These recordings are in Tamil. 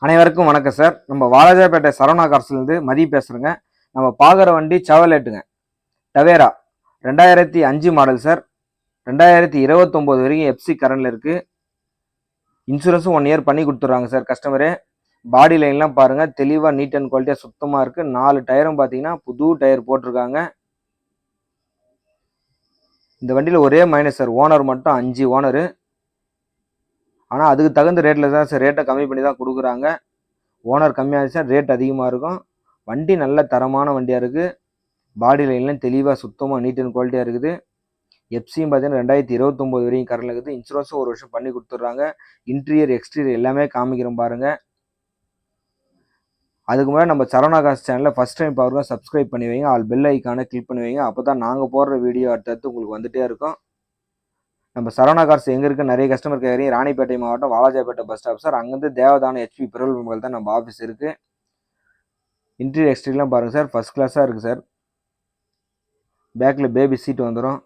அனைவருக்கும் வணக்கம் சார். நம்ம வாலாஜாபேட்டை சரவணா கார்ஸ்லேருந்து மதி பேசுகிறேங்க. நம்ம பார்க்குற வண்டி செவர்லேட்டுங்க, டவேரா 2005 மாடல் சார். 2029 வரைக்கும் எஃப்சி கரண்டில் இருக்குது. இன்சூரன்ஸும் 1 இயர் பண்ணி கொடுத்துட்றாங்க சார் கஸ்டமரே. பாடி லைன்லாம் பாருங்கள், தெளிவாக நீட் அண்ட் குவாலிட்டியாக சுத்தமாக இருக்குது. 4 டயரும் பார்த்தீங்கன்னா புது டயர் போட்டிருக்காங்க. இந்த வண்டியில் ஒரே மைனஸ் சார், ஓனர் மட்டும் 5 ஓனரு. ஆனால் அதுக்கு தகுந்த ரேட்டில் தான் சார், ரேட்டை கம்மி பண்ணி தான் கொடுக்குறாங்க. ஓனர் கம்மியாகிடுச்சா ரேட் அதிகமாக இருக்கும். வண்டி நல்ல தரமான வண்டியாக இருக்குது. பாடி லைன்லாம் தெளிவாக சுத்தமாக நீட் அண்ட் குவாலிட்டியாக இருக்குது. எஃப்சியும் பார்த்தீங்கன்னா 2029 வரைக்கும் கரண்டில் இருக்குது. இன்சூரன்ஸும் 1 வருஷம் பண்ணி கொடுத்துட்றாங்க. இன்டீரியர் எக்ஸ்டீரியர் எல்லாமே காமிக்கிறோம் பாருங்கள். அதுக்கு முன்னாடி நம்ம சரவணா கார்ஸ் சேனலில் ஃபஸ்ட் டைம் பாருங்க, சப்ஸ்கிரைப் பண்ணி வைங்க, ஆல் பெல் ஐக்கானை கிளிக் பண்ணி வைங்க. அப்போ தான் நாங்கள் போடுற வீடியோ அடுத்தடுத்து உங்களுக்கு வந்துகிட்டே இருக்கும். நம்ம சரவணா கார்ஸ் எங்கே இருக்குது நிறைய கஸ்டமர் கேட்குறீங்க. ராணிப்பேட்டை மாவட்டம் வாலாஜாபேட்டை பஸ் ஸ்டாப் சார். அங்கேருந்து தேவதான ஹெச்பி பெட்ரோல் பம்பில் தான் நம்ம ஆஃபீஸ் இருக்குது. இன்டீரியர் எக்ஸ்டீரியர்லாம் பாருங்கள் சார், ஃபஸ்ட் கிளாஸாக இருக்குது சார். பேக்கில் பேபி சீட் வந்துடும்.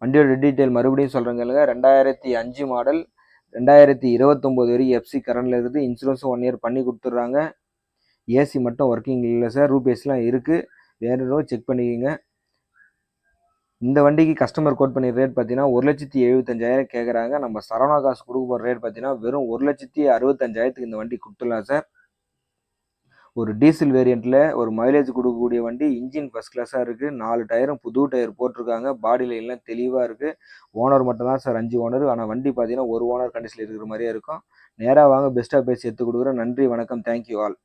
வண்டியோட டீட்டெயில் மறுபடியும் சொல்கிறேங்க. 2005 மாடல், 2029 வரைக்கும் எஃப்சி கரண்டில் இருக்குது. இன்சூரன்ஸும் 1 இயர் பண்ணி கொடுத்துட்றாங்க. ஏசி மட்டும் ஒர்க்கிங் இல்லை சார், ரூப் ஏசிலாம் இருக்குது. வேறு செக் பண்ணிக்கோங்க. இந்த வண்டிக்கு கஸ்டமர் கோட் பண்ணி ரேட் பார்த்தீங்கன்னா 1,75,000 கேட்குறாங்க. நம்ம சரவணா காசு கொடுக்க போகிற ரேட் பார்த்தீங்கன்னா வெறும் 1,65,000 இந்த வண்டி கொடுத்துடலாம் சார். ஒரு டீசல் வேரியண்ட்டில் ஒரு மைலேஜ் கொடுக்கக்கூடிய வண்டி. இன்ஜின் ஃபஸ்ட் கிளாஸாக இருக்குது. 4 டயரும் புது டயர் போட்டிருக்காங்க. பாடி லைன்லாம் தெளிவாக இருக்குது. ஓனர் மட்டும் தான் சார் 5 ஓனர். ஆனால் வண்டி பார்த்தீங்கன்னா 1 ஓனர் கண்டிஷனில் இருக்கிற மாதிரியே இருக்கும். நேராக வாங்க, பெஸ்ட்டாக பேசி எடுத்து கொடுக்குறேன். நன்றி, வணக்கம், தேங்க்யூ ஆல்.